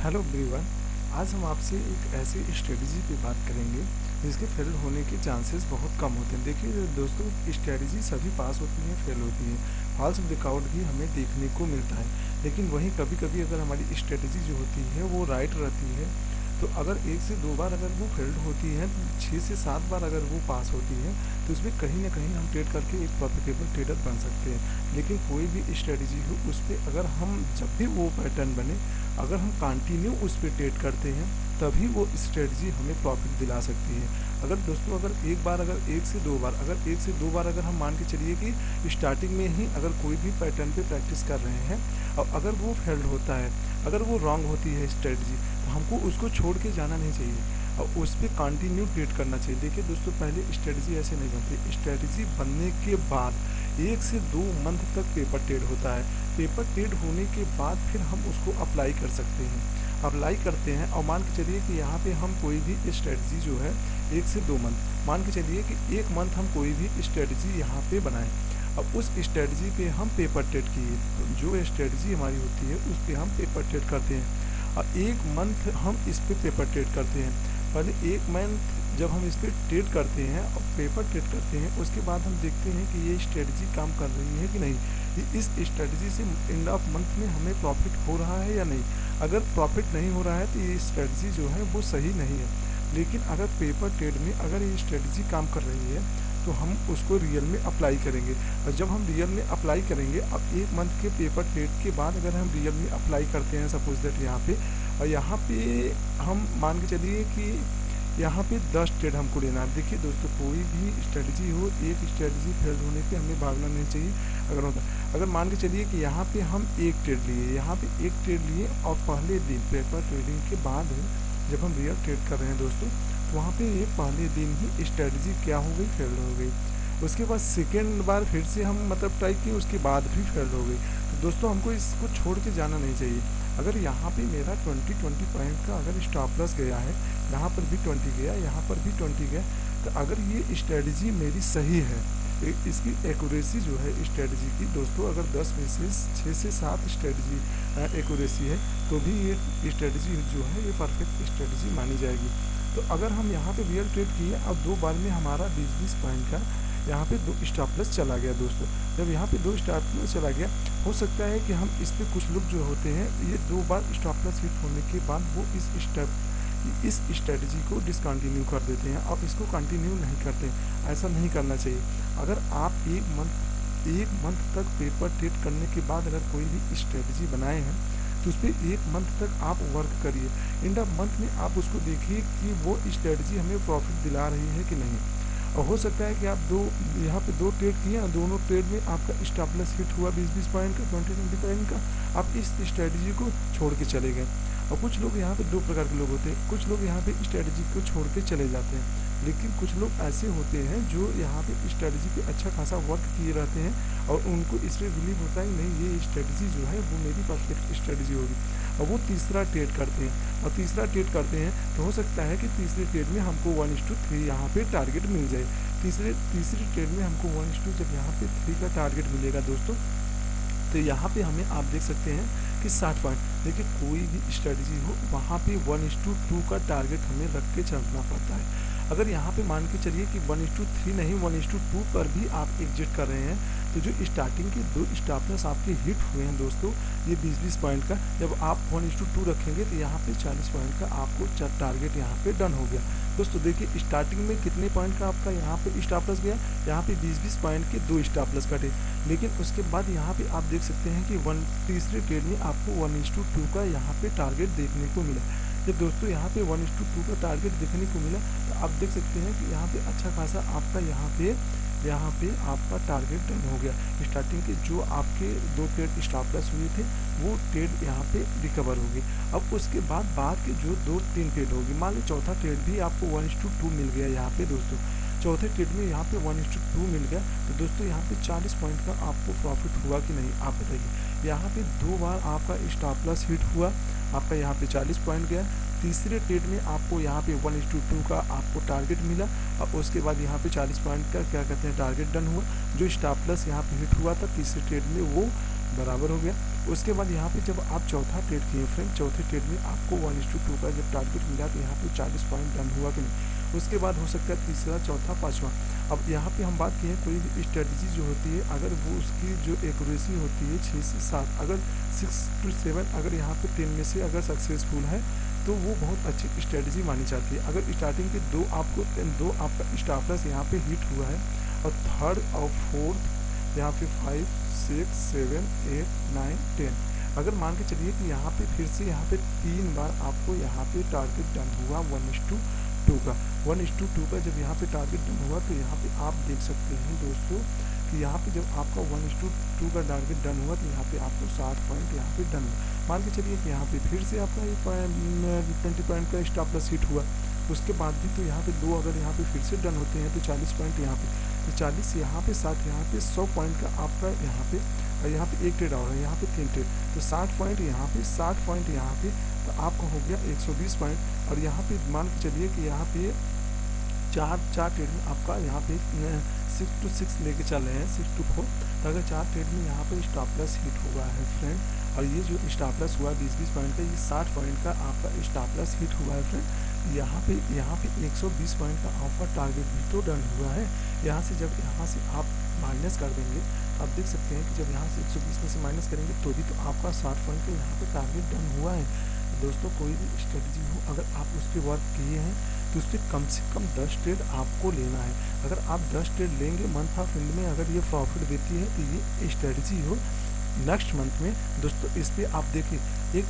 Hello everyone. आज हम आपसे एक ऐसी स्ट्रेटजी पे बात करेंगे जिसके फेल होने के चांसेस बहुत कम होते हैं। देखिए दोस्तों, स्ट्रेटजी सभी पास होती हैं, फेल होती हैं। फॉल्स ब्रेकआउट भी हमें देखने को मिलता है, लेकिन वहीं कभी कभी अगर हमारी स्ट्रेटजी जो होती है वो राइट रहती है, तो अगर एक से दो बार अगर वो फेल्ड होती है, तो 6 से 7 बार अगर वो पास होती है, तो उसमें कहीं ना कहीं हम ट्रेड करके एक प्रॉफिटेबल ट्रेडर बन सकते हैं। लेकिन कोई भी स्ट्रेटजी हो, उस पर अगर हम जब भी वो पैटर्न बने, अगर हम कंटिन्यू उस पर ट्रेड करते हैं, तभी वो स्ट्रेटजी हमें प्रॉफिट दिला सकती है। अगर दोस्तों, अगर एक बार, अगर एक से दो बार अगर हम मान के चलिए कि स्टार्टिंग में ही अगर कोई भी पैटर्न पे प्रैक्टिस कर रहे हैं और अगर वो फेल्ड होता है, अगर वो रॉन्ग होती है स्ट्रेटजी, तो हमको उसको छोड़ के जाना नहीं चाहिए और उस पर कंटिन्यू ट्रेड करना चाहिए। देखिए दोस्तों, पहले स्ट्रेटजी ऐसे नहीं बनती। स्ट्रेटजी बनने के बाद 1 से 2 मंथ तक पेपर ट्रेड होता है। पेपर ट्रेड होने के बाद फिर हम उसको अप्लाई कर सकते हैं। अप्लाई करते हैं और मान के चलिए कि यहाँ पे हम कोई भी स्ट्रेटजी जो है 1 से 2 मंथ, मान के चलिए कि 1 मंथ हम कोई भी स्ट्रेटजी यहाँ पे बनाएं। अब उस स्ट्रेटजी पे हम पेपर ट्रेड किए, तो जो स्ट्रेटजी हमारी होती है उस पर हम पेपर ट्रेड करते हैं और 1 मंथ हम इस पे पेपर ट्रेड करते हैं। पहले 1 मंथ जब हम इस पर ट्रेड करते हैं और पेपर ट्रेड करते हैं, उसके बाद हम देखते हैं कि ये स्ट्रेटजी काम कर रही है कि नहीं, इस स्ट्रेटजी से एंड ऑफ मंथ में हमें प्रॉफिट हो रहा है या नहीं। अगर प्रॉफिट नहीं हो रहा है तो ये स्ट्रेटजी जो है वो सही नहीं है। लेकिन अगर पेपर ट्रेड में अगर ये स्ट्रेटजी काम कर रही है, तो हम उसको रियल में अप्लाई करेंगे। और जब हम रियल में अप्लाई करेंगे, अब 1 मंथ के पेपर ट्रेड के बाद अगर हम रियल में अप्लाई करते हैं, सपोज दैट यहाँ पे, और यहाँ पे हम मान के चलिए कि यहाँ पे 10 ट्रेड हमको लेना है। देखिए दोस्तों, कोई भी स्ट्रेटजी हो, एक स्ट्रेटजी फेल होने पे हमें भागना नहीं चाहिए। अगर मान के चलिए कि यहाँ पे हम एक ट्रेड लिए, यहाँ पे एक ट्रेड लिए और पहले दिन पेपर ट्रेडिंग के बाद जब हम रियल ट्रेड कर रहे हैं दोस्तों, तो वहाँ पे ये पहले दिन ही स्ट्रेटजी क्या हो गई, फेल हो गई। उसके बाद सेकेंड बार फिर से हम मतलब ट्राई किए, उसके बाद भी फेल हो गई। तो दोस्तों, हमको इसको छोड़ के जाना नहीं चाहिए। अगर यहाँ पे मेरा 20 पॉइंट का अगर स्टॉप लॉस गया है, यहाँ पर भी 20 गया, यहाँ पर भी 20 गया, तो अगर ये स्ट्रेटजी मेरी सही है, इसकी एक्यूरेसी जो है स्ट्रेटजी की दोस्तों, अगर 10 में से 6 से 7 स्ट्रेटजी एक्यूरेसी है, तो भी ये स्ट्रेटजी जो है ये परफेक्ट स्ट्रेटजी मानी जाएगी। तो अगर हम यहाँ पे रियल ट्रेड किए, अब 2 बार में हमारा 20 पॉइंट का यहाँ पे 2 स्टॉप लॉस चला गया दोस्तों। जब यहाँ पे 2 स्टॉप लॉस चला गया, हो सकता है कि हम इस पे कुछ लोग जो होते हैं, ये 2 बार स्टॉप लॉस हिट होने के बाद वो इस स्ट्रेटजी को डिसकंटिन्यू कर देते हैं और इसको कंटिन्यू नहीं करते। ऐसा नहीं करना चाहिए। अगर आप 1 मंथ तक पेपर ट्रेड करने के बाद अगर कोई भी स्ट्रेटजी बनाए हैं, तो उस पर 1 मंथ तक आप वर्क करिए। एंड ऑफ मंथ में आप उसको देखिए कि वो स्ट्रेटजी हमें प्रॉफिट दिला रही है कि नहीं। और हो सकता है कि आप यहाँ पे 2 ट्रेड किए और दोनों ट्रेड में आपका स्टॉप लॉस हिट हुआ 20 पॉइंट का, 20 पॉइंट का, आप इस स्ट्रेटजी को छोड़ के चले गए। और कुछ लोग यहाँ पे 2 प्रकार के लोग होते हैं। कुछ लोग यहाँ पे स्ट्रेटजी को छोड़ के चले जाते हैं, लेकिन कुछ लोग ऐसे होते हैं जो यहाँ पे स्ट्रेटजी पे अच्छा खासा वर्क किए रहते हैं और उनको इस पर बिलीव होता है नहीं, ये स्ट्रेटजी जो है वो मेरी परफेक्ट स्ट्रेटजी होगी, और वो तीसरा ट्रेड करते हैं। और तीसरा ट्रेड करते हैं तो हो सकता है कि तीसरे ट्रेड में हमको 1:3 यहाँ पे टारगेट मिल जाए। तीसरी ट्रेड में हमको 1:2 जब यहाँ पे 3 का टारगेट मिलेगा दोस्तों, तो यहाँ पे हमें आप देख सकते हैं कि 60 पॉइंट, देखिए कोई भी स्ट्रेटजी हो वहाँ पे 1:2 का टारगेट हमें रख के चलना पड़ता है। अगर यहाँ पे मान के चलिए कि 1:3 नहीं 1:2 पर भी आप एग्जिट कर रहे हैं, तो जो स्टार्टिंग के 2 स्टॉप लॉस आपके हिट हुए हैं दोस्तों, ये 20 पॉइंट का, जब आप 1:2 रखेंगे तो यहाँ पे 40 पॉइंट का आपको टारगेट यहाँ पे डन हो गया। दोस्तों देखिए, स्टार्टिंग में कितने पॉइंट का आपका यहाँ पे स्टॉप लॉस गया, यहाँ पे 20 पॉइंट के 2 स्टॉप लॉस कटे। लेकिन उसके बाद यहाँ पे आप देख सकते हैं कि तीसरे ट्रेड में आपको 1:2 का यहाँ पे टारगेट देखने को मिला। जब दोस्तों यहाँ पे 1:2 का टारगेट देखने को मिला, तो आप देख सकते हैं कि यहाँ पे अच्छा खासा आपका यहाँ पे आपका टारगेट डन हो गया। स्टार्टिंग के जो आपके 2 ट्रेड स्टॉप लॉस हुए थे, वो ट्रेड यहाँ पे रिकवर होगी। अब उसके बाद के जो 2-3 ट्रेड होगी, मान ली चौथा ट्रेड भी आपको 1:2 मिल गया यहाँ पे दोस्तों, चौथे ट्रेड में यहाँ पे 1:2 मिल गया, तो दोस्तों यहाँ पे 40 पॉइंट का आपको प्रॉफिट हुआ कि नहीं, आप बताइए। यहाँ पे 2 बार आपका स्टॉप लॉस हिट हुआ, आपका यहाँ पे 40 पॉइंट गया। तीसरे ट्रेड में आपको यहाँ पे 1:2 का आपको टारगेट मिला और उसके बाद यहाँ पे 40 पॉइंट का क्या कहते हैं टारगेट डन हुआ। जो स्टॉप लॉस यहाँ पे हिट हुआ था तीसरे ट्रेड में, वो बराबर हो गया। उसके बाद यहाँ पे जब आप चौथा ट्रेड किए फ्रेंड, चौथे ट्रेड में आपको 1:2 का जब टारगेट मिला तो यहाँ पे 40 पॉइंट डन हुआ कि नहीं। उसके बाद हो सकता है तीसरा, चौथा, पाँचवा। अब यहाँ पे हम बात की है कोई भी स्ट्रेटजी जो होती है, अगर वो उसकी जो एक्यूरेसी होती है 6 से 7, अगर 6 to 7 अगर यहाँ पे 10 में से अगर सक्सेसफुल है तो वो बहुत अच्छी स्ट्रेटजी मानी जाती है। अगर स्टार्टिंग के दो आपका स्टॉप लॉस यहाँ पे हिट हुआ है और थर्ड और फोर्थ यहाँ पे 5, 6, 7, 8, 9, 10, अगर मान के चलिए कि यहाँ पे फिर से यहाँ पे 3 बार आपको यहाँ पे टारगेट डन हुआ 1:2 का, 1:2 का जब यहाँ पे टारगेट डन हुआ तो यहाँ पे आप देख सकते हैं दोस्तों कि यहाँ पे जब आपका 1:2 का टारगेट डन हुआ तो यहाँ पे आपको 60 पॉइंट यहाँ पे डन हुआ। मान के चलिए कि यहाँ पे फिर से आपका 20 पॉइंट का स्टॉप लॉस हिट हुआ, उसके बाद भी तो यहाँ पे दो अगर यहाँ पे फिर से डन होते हैं तो 40 पॉइंट यहाँ पे, तो 40 यहाँ पे 60 यहाँ पे 100 पॉइंट का आपका यहाँ पे, और यहाँ पे एक ट्रेड और है, यहाँ पे 3 ट्रेड, तो 60 पॉइंट यहाँ पे, 60 पॉइंट यहाँ पे, तो आपका हो गया 120 पॉइंट। और यहाँ पे मान के चलिए कि यहाँ पे चार ट्रेड में आपका यहाँ पे 6 to 6 लेके चल रहे हैं, 6 to 4, तो अगर 4 ट्रेड में यहाँ पे स्टॉप लॉस हिट हुआ है फ्रेंड, और ये जो स्टॉप लॉस हुआ 20-20 पॉइंट का, ये 60 पॉइंट का आपका स्टॉप लॉस हिट हुआ है फ्रेंड, यहाँ पे 120 पॉइंट का आपका टारगेट भी तो डन हुआ है। यहाँ से जब यहाँ से आप माइनस कर देंगे, आप देख सकते हैं कि जब यहाँ से 120 में से माइनस करेंगे तो भी तो आपका 60 पॉइंट का यहाँ पे टारगेट डन हुआ है। दोस्तों कोई भी स्ट्रेटजी हो, अगर आप उस पर वर्क किए हैं तो उस पर कम से कम 10 ट्रेड आपको लेना है। अगर आप 10 ट्रेड लेंगे मंथ ऑफ एंड में, अगर ये प्रॉफिट देती है तो ये स्ट्रेटजी हो नेक्स्ट मंथ में। दोस्तों इस पर आप देखिए एक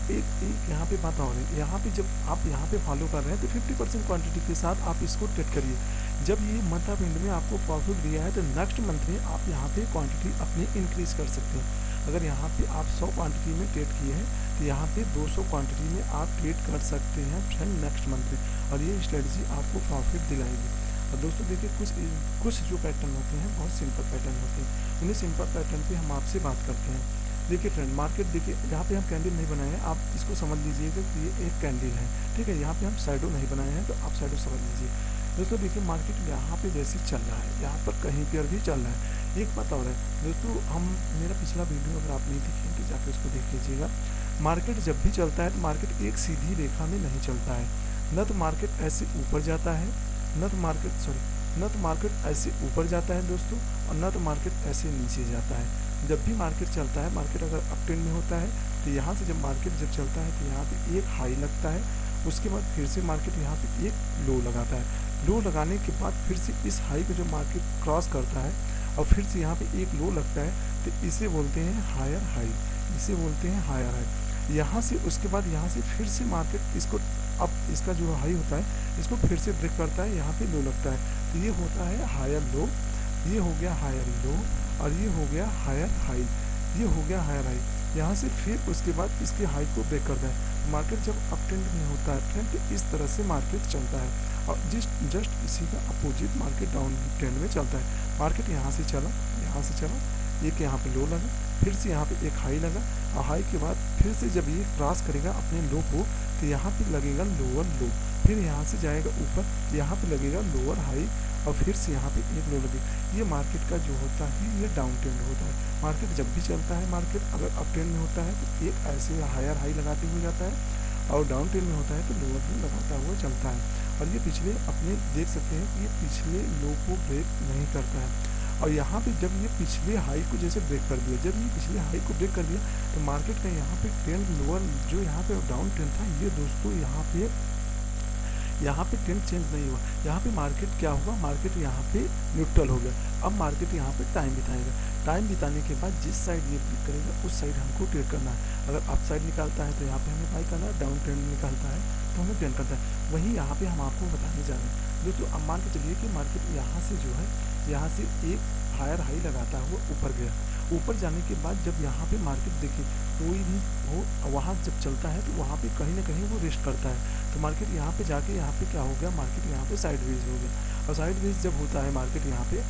यहाँ पे बात और है, यहाँ पे जब आप यहाँ पे फॉलो कर रहे हैं तो 50% क्वांटिटी के साथ आप इसको ट्रेड करिए। जब ये मंथ ऑफ एंड में आपको प्रॉफिट दिया है तो नेक्स्ट मंथ में आप यहाँ पे क्वांटिटी अपनी इंक्रीज कर सकते हैं। अगर यहाँ पे आप 100 क्वांटिटी में ट्रेड किए हैं तो यहाँ पे 200 क्वांटिटी में आप ट्रेड कर सकते हैं फ्रेंड नेक्स्ट मंथ में, और ये स्ट्रेटजी आपको प्रॉफिट दिलाएगी। और दोस्तों देखिए कुछ जो पैटर्न होते हैं बहुत सिंपल पैटर्न होते हैं, उन्हीं सिंपल पैटर्न पे हम आपसे बात करते हैं। देखिए फ्रेंड मार्केट देखिए यहाँ पे हम कैंडल नहीं बनाए हैं, आप इसको समझ लीजिएगा कि ये एक कैंडल है, ठीक है। यहाँ पे हम शैडो नहीं बनाए हैं तो आप शैडो समझ लीजिए। दोस्तों देखिए मार्केट यहाँ पे जैसे चल रहा है, यहाँ पर कहीं पर भी चल रहा है। एक बात और है दोस्तों, हम मेरा पिछला वीडियो अगर आप नहीं देखें तो जाके उसको देख लीजिएगा। मार्केट जब भी चलता है तो मार्केट एक सीधी रेखा में नहीं चलता है, न तो मार्केट ऐसे ऊपर जाता है, न तो मार्केट ऐसे ऊपर जाता है दोस्तों, और न तो मार्केट ऐसे नीचे जाता है। जब भी मार्केट चलता है, मार्केट अगर अप ट्रेंड में होता है तो यहाँ से जब मार्केट जब चलता है तो यहाँ पे एक हाई लगता है, उसके बाद फिर से मार्केट यहाँ पे एक लो लगाता है। लो लगाने के बाद फिर से इस हाई को जो मार्केट क्रॉस करता है और फिर से यहाँ पे एक लो लगता है, तो इसे बोलते हैं हायर हाई, इसे बोलते हैं हायर हाई। यहाँ से उसके बाद यहाँ से फिर से मार्केट इसको, अब इसका जो हाई होता है इसको फिर से ब्रेक करता है, यहाँ पे लो लगता है, तो ये होता है हायर लो, ये हो गया हायर लो, और ये हो गया हायर हाई, ये हो गया हायर हाई। यहाँ से फिर उसके बाद इसके हाई को ब्रेक करता है। मार्केट जब अप ट्रेंड में होता है फ्रेंड, तो इस तरह से मार्केट चलता है, और जस्ट इसी का अपोजिट मार्केट डाउन ट्रेंड में चलता है। मार्केट यहाँ से चला, एक यहाँ पे लो लगा, फिर से यहाँ पे एक हाई लगा, और हाई के बाद फिर से जब ये क्रॉस करेगा अपने लो को तो यहाँ पे लगेगा लोअर लो, फिर यहाँ से जाएगा ऊपर, यहाँ पे लगेगा लोअर हाई, और फिर से यहाँ पे एक लो लगेगा। ये मार्केट का जो होता है ये डाउन ट्रेंड होता है। मार्केट जब भी चलता है, मार्केट अगर अप ट्रेंड में होता है तो एक ऐसे हायर हाई लगाते हुए जाता है, और डाउन ट्रेंड में होता है तो लोअर लो लगाता हुआ चलता है। और ये पिछले अपने देख सकते हैं कि ये पिछले लो को ब्रेक नहीं करता है, और यहाँ पे जब ये पिछले हाई को जैसे ब्रेक कर दिया, जब ये पिछले हाई को ब्रेक कर दिया तो मार्केट का यहाँ पे ट्रेंड लोअर जो यहाँ पे डाउन ट्रेंड था, ये दोस्तों यहाँ पे ट्रेंड चेंज नहीं हुआ। यहाँ पे मार्केट क्या हुआ, मार्केट यहाँ पे न्यूट्रल हो गया। अब मार्केट यहाँ पे टाइम बिताएगा, टाइम बिताने के बाद जिस साइड ये ब्रेक करेगा उस साइड हमको ट्रेड करना है। अगर अप साइड निकालता है तो यहाँ पे हमें बाई करना है, डाउन ट्रेंड निकालता है तो हमें ट्रेंड करता है। वहीं यहाँ पे हम आपको बताने जा रहे हैं दोस्तों, अब मान के चलिए कि मार्केट यहाँ से जो है, यहाँ से एक हायर हाई लगाता हुआ ऊपर गया, ऊपर जाने के बाद जब यहाँ पे मार्केट देखिए कोई भी हो वहाँ जब चलता है तो वहाँ पे कहीं ना कहीं वो रेस्ट करता है, तो मार्केट यहाँ पे जाके यहाँ पे क्या हो गया, मार्केट यहाँ पे साइडवेज हो गया। और साइडवेज जब होता है मार्केट यहाँ पे,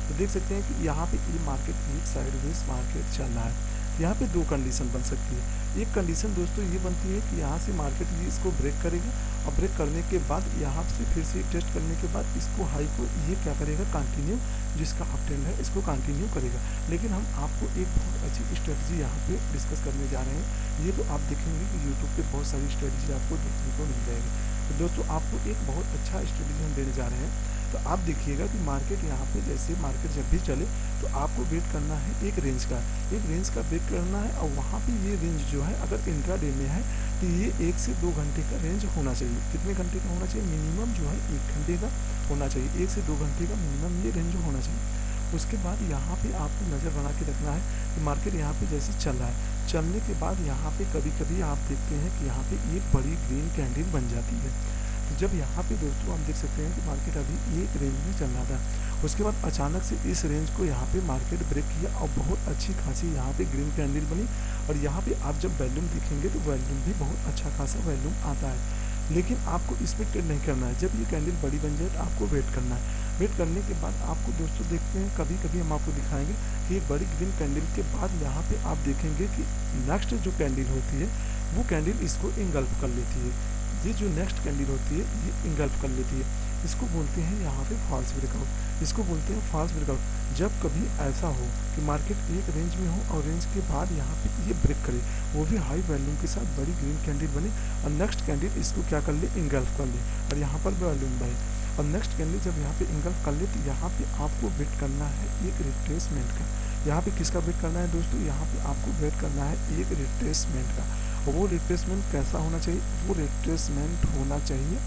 तो देख सकते हैं कि यहाँ पे ये मार्केट एक साइडवेज मार्केट चल रहा है। यहाँ पे दो कंडीशन बन सकती है। एक कंडीशन दोस्तों ये बनती है कि यहाँ से मार्केट ये इसको ब्रेक करेगा और ब्रेक करने के बाद यहाँ से फिर से टेस्ट करने के बाद इसको हाई को ये क्या करेगा, कंटिन्यू जिसका अप ट्रेंड है इसको कंटिन्यू करेगा। लेकिन हम आपको एक बहुत अच्छी स्ट्रेटजी यहाँ पे डिस्कस करने जा रहे हैं। ये तो आप देखेंगे कि यूट्यूब पे बहुत सारी स्ट्रेटजी आपको देखने को मिल जाएगी। तो दोस्तों आपको एक बहुत अच्छा स्ट्रेटजी हम देने जा रहे हैं। तो आप देखिएगा कि मार्केट यहाँ पे जैसे मार्केट जब भी चले तो आपको वेट करना है एक रेंज का वेट करना है। और वहाँ पे ये रेंज जो है अगर इंट्राडे में है तो ये 1 से 2 घंटे का रेंज होना चाहिए। कितने घंटे का होना चाहिए, मिनिमम जो है 1 घंटे का होना चाहिए। 1 से 2 घंटे का मिनिमम ये रेंज होना चाहिए। उसके बाद यहाँ पे आपको नज़र बना के रखना है कि मार्केट यहाँ पे जैसे चल रहा है, चलने के बाद यहाँ पे कभी कभी आप देखते हैं कि यहाँ पे एक बड़ी ग्रीन कैंडल बन जाती है। तो जब यहाँ पे दोस्तों हम देख सकते हैं कि मार्केट अभी एक रेंज में चल रहा था, उसके बाद अचानक से इस रेंज को यहाँ पे मार्केट ब्रेक किया और बहुत अच्छी खासी यहाँ पे ग्रीन कैंडल बनी। और यहाँ पे आप जब वॉल्यूम देखेंगे तो वॉल्यूम भी बहुत अच्छा खासा वॉल्यूम आता है। लेकिन आपको इसमें ट्रेड नहीं करना है। जब ये कैंडल बड़ी बन जाए तो आपको वेट करना है। वेट करने के बाद आपको दोस्तों देखते हैं कभी कभी हम आपको दिखाएंगे कि एक बड़ी ग्रीन कैंडल के बाद यहाँ पे आप देखेंगे कि नेक्स्ट जो कैंडल होती है वो कैंडल इसको इंगल्फ कर लेती है। ये जो नेक्स्ट कैंडल होती है ये इंगल्फ कर लेती है। इसको बोलते हैं यहाँ पे फॉल्स ब्रेकआउट, इसको बोलते हैं फॉल्स ब्रेकआउट। जब कभी ऐसा हो कि मार्केट एक रेंज में हो और रेंज के बाद यहाँ पे ये ब्रेक करे, वो भी हाई वॉल्यूम के साथ बड़ी ग्रीन कैंडल बने और नेक्स्ट कैंडल इसको क्या कर ले, इंगल्फ कर ले और यहाँ पर वॉल्यूम बढ़े। और नेक्स्ट कैंडल जब यहाँ पे इंगल्फ कर ले तो यहाँ पे आपको वेट करना है एक रिट्रेसमेंट का। यहाँ पे किसका वेट करना है दोस्तों, यहाँ पे आपको वेट करना है एक रिट्रेसमेंट का। और वो रिट्रेसमेंट कैसा होना चाहिए, वो रिट्रेसमेंट होना चाहिए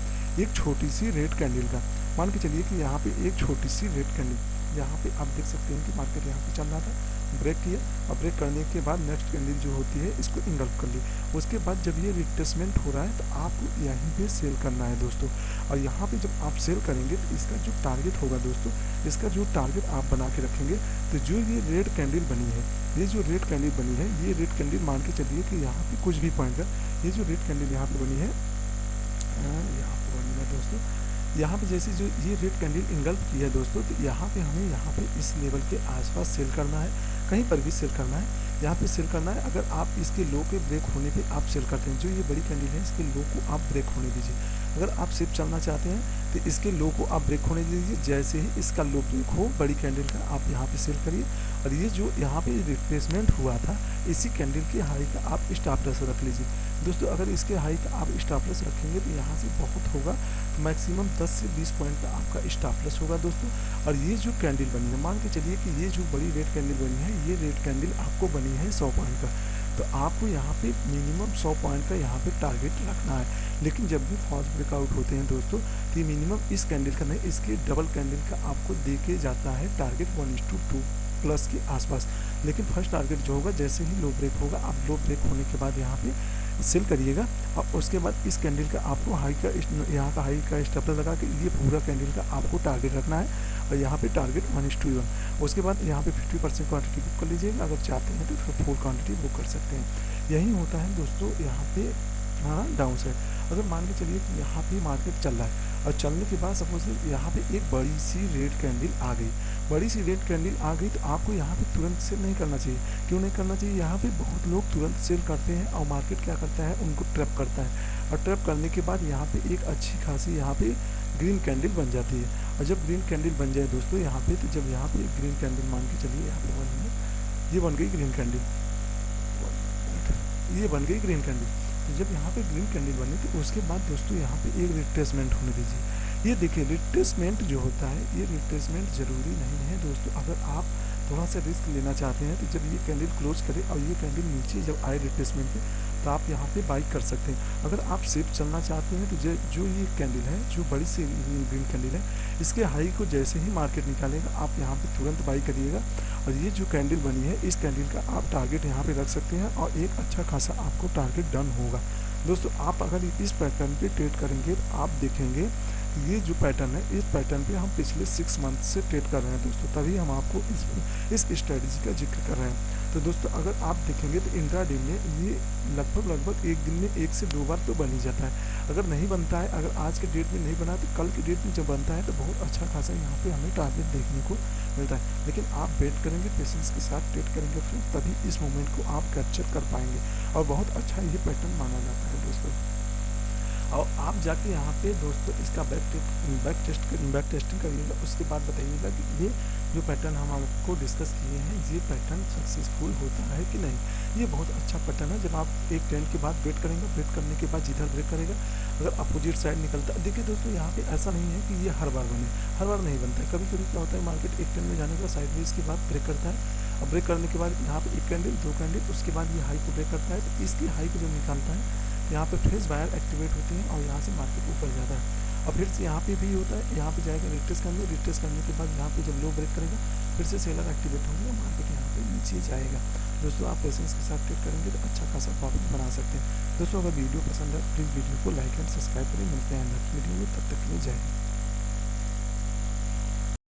एक छोटी सी रेड कैंडल का। मान के चलिए कि यहाँ पे एक छोटी सी रेड कैंडल, यहाँ पे आप देख सकते हैं कि मार्केट यहाँ पे चल रहा था, ब्रेक किया और ब्रेक करने के बाद नेक्स्ट कैंडल जो होती है इसको इंगल्फ कर ली। उसके बाद जब ये रिट्रेसमेंट हो रहा है तो आपको यहीं पे सेल करना है दोस्तों। और यहाँ पे जब आप सेल करेंगे तो इसका जो टारगेट होगा दोस्तों, इसका जो टारगेट आप बना के रखेंगे तो जो ये रेड कैंडल बनी है, ये जो रेड कैंडल बनी है, ये रेड कैंडल मान के चलिए कि यहाँ पे कुछ भी पॉइंट का, ये जो रेड कैंडल यहाँ पे बनी है, यहाँ पे बनी है दोस्तों, यहाँ पे जैसे जो ये रेड कैंडल इंगल्फ किया है दोस्तों, तो यहाँ पे हमें यहाँ पे इस लेवल के आसपास सेल करना है, कहीं पर भी सेल करना है, यहाँ पे सेल करना है। अगर आप इसके लो के ब्रेक होने पे आप सेल करते हैं, जो ये बड़ी कैंडल है इसके लो को आप ब्रेक होने दीजिए। अगर आप सिर्फ चलना चाहते हैं तो इसके लो को आप ब्रेक होने दीजिए। जैसे ही इसका लो ब्रेक हो बड़ी कैंडल का, आप यहाँ पे सेल करिए। और ये जो यहाँ पे रिट्रेसमेंट हुआ था, इसी कैंडल के हाई का आप स्टॉप लॉस रख लीजिए दोस्तों। अगर इसके हाई का आप स्टॉप लॉस रखेंगे तो यहाँ से बहुत होगा, मैक्सिमम 10 से 20 पॉइंट का आपका स्टॉप लॉस होगा दोस्तों। और ये जो कैंडल बनी है, मान के चलिए कि ये जो बड़ी रेड कैंडल बनी है, ये रेड कैंडल आपको बनी है 100 पॉइंट का, तो आपको यहाँ पे मिनिमम 100 पॉइंट का यहाँ पे टारगेट रखना है। लेकिन जब भी फॉल्स ब्रेकआउट होते हैं दोस्तों, तो ये मिनिमम इस कैंडल का नहीं, इसके डबल कैंडल का आपको दे के जाता है टारगेट 1:2 प्लस के आसपास। लेकिन फर्स्ट टारगेट जो होगा, जैसे ही लो ब्रेक होगा, आप लो ब्रेक होने के बाद यहाँ पे सेल करिएगा। और उसके बाद इस कैंडल का आपको हाई का, यहाँ का हाई का स्टॉप लॉस लगा के ये पूरा कैंडल का आपको टारगेट रखना है। और यहाँ पे टारगेट 1:1। उसके बाद यहाँ पे 50% क्वांटिटी बुक कर लीजिएगा। अगर चाहते हैं तो फिर फुल क्वांटिटी बुक कर सकते हैं। यही होता है दोस्तों यहाँ पे डाउन साइड। अगर मान के चलिए कि यहाँ पे मार्केट चल रहा है और चलने के बाद सपोज यहाँ पे एक बड़ी सी रेड कैंडल आ गई, बड़ी सी रेड कैंडल आ गई, तो आपको यहाँ पे तुरंत सेल नहीं करना चाहिए। क्यों नहीं करना चाहिए, यहाँ पे बहुत लोग तुरंत सेल करते हैं और मार्केट क्या करता है, उनको ट्रैप करता है। और ट्रैप करने के बाद यहाँ पे एक अच्छी खासी यहाँ पे ग्रीन कैंडल बन जाती है। और जब ग्रीन कैंडल बन जाए दोस्तों यहाँ पे, तो जब यहाँ पे एक ग्रीन कैंडल मान के चलिए यहाँ पे ये बन गई ग्रीन कैंडल, ये बन गई ग्रीन कैंडल। तो जब यहाँ पे ग्रीन कैंडल बनी तो उसके बाद दोस्तों यहाँ पे एक रिट्रेसमेंट होने दीजिए। ये देखिए रिट्रेसमेंट जो होता है, ये रिट्रेसमेंट ज़रूरी नहीं है दोस्तों। अगर आप थोड़ा सा रिस्क लेना चाहते हैं तो जब ये कैंडल क्लोज करे और ये कैंडल नीचे जब आए रिट्रेसमेंट पे, तो आप यहाँ पे बाई कर सकते हैं। अगर आप सिर्फ चलना चाहते हैं तो जो ये कैंडल है, जो बड़ी सी ग्रीन कैंडल है, इसके हाई को जैसे ही मार्केट निकालेगा आप यहाँ पे तुरंत बाई करिएगा। और ये जो कैंडल बनी है, इस कैंडल का आप टारगेट यहाँ पे रख सकते हैं और एक अच्छा खासा आपको टारगेट डन होगा दोस्तों। आप अगर इस पैटर्न पे ट्रेड करेंगे तो आप देखेंगे ये जो पैटर्न है, इस पैटर्न पे हम पिछले 6 मंथ से ट्रेड कर रहे हैं दोस्तों, तभी हम आपको इस स्ट्रेटजी का जिक्र कर रहे हैं। तो दोस्तों अगर आप देखेंगे तो इंट्राडे में ये लगभग एक दिन में 1 से 2 बार तो बन ही जाता है। अगर नहीं बनता है, अगर आज के डेट में नहीं बना तो कल की डेट में जब बनता है तो बहुत अच्छा खासा यहाँ पे हमें टारगेट देखने को मिलता है। लेकिन आप वेट करेंगे, पेशेंस के साथ ट्रेड करेंगे फ्रेंड, तभी इस मोमेंट को आप कैप्चर कर पाएंगे और बहुत अच्छा ये पैटर्न माना जाता है दोस्तों। और आप जाके यहाँ पे दोस्तों इसका बैक टेस्टिंग करिएगा, उसके बाद बताइएगा कि ये जो पैटर्न हम आपको डिस्कस किए हैं ये पैटर्न सक्सेसफुल होता है कि नहीं। ये बहुत अच्छा पैटर्न है। जब आप एक ट्रेंड के बाद वेट करेंगे, वेट करने के बाद जिधर ब्रेक करेगा, अगर अपोजिट साइड निकलता है, देखिए दोस्तों यहाँ पे ऐसा नहीं है कि ये हर बार बने, हर बार नहीं बनता है। कभी कभी क्या होता है, मार्केट एक ट्रेंड में जाने का साइडवेज के बाद ब्रेक करता है, और ब्रेक करने के बाद यहाँ पे एक कैंडल, 2 कैंडल, उसके बाद ये हाई को ब्रेक करता है, तो इसकी हाई को जब निकालता है यहाँ पे फ्रेश बायर एक्टिवेट होती हैं और यहाँ से मार्केट ऊपर जाता है। और फिर से यहाँ पे भी होता है, यहाँ पे जाएगा रिट्रेस करने, रिट्रेस करने के बाद यहाँ पे जब लो ब्रेक करेगा फिर से सेलर एक्टिवेट होंगे और मार्केट यहाँ पे नीचे जाएगा। दोस्तों आप पेशेंस के साथ ट्रेड करेंगे तो अच्छा खासा प्रॉफिट बना सकते हैं। दोस्तों अगर वीडियो पसंद है प्लीज़ वीडियो को लाइक एंड सब्सक्राइब करें। मिलते हैं नेक्स्ट वीडियो में, तब तक के लिए जय हिंद।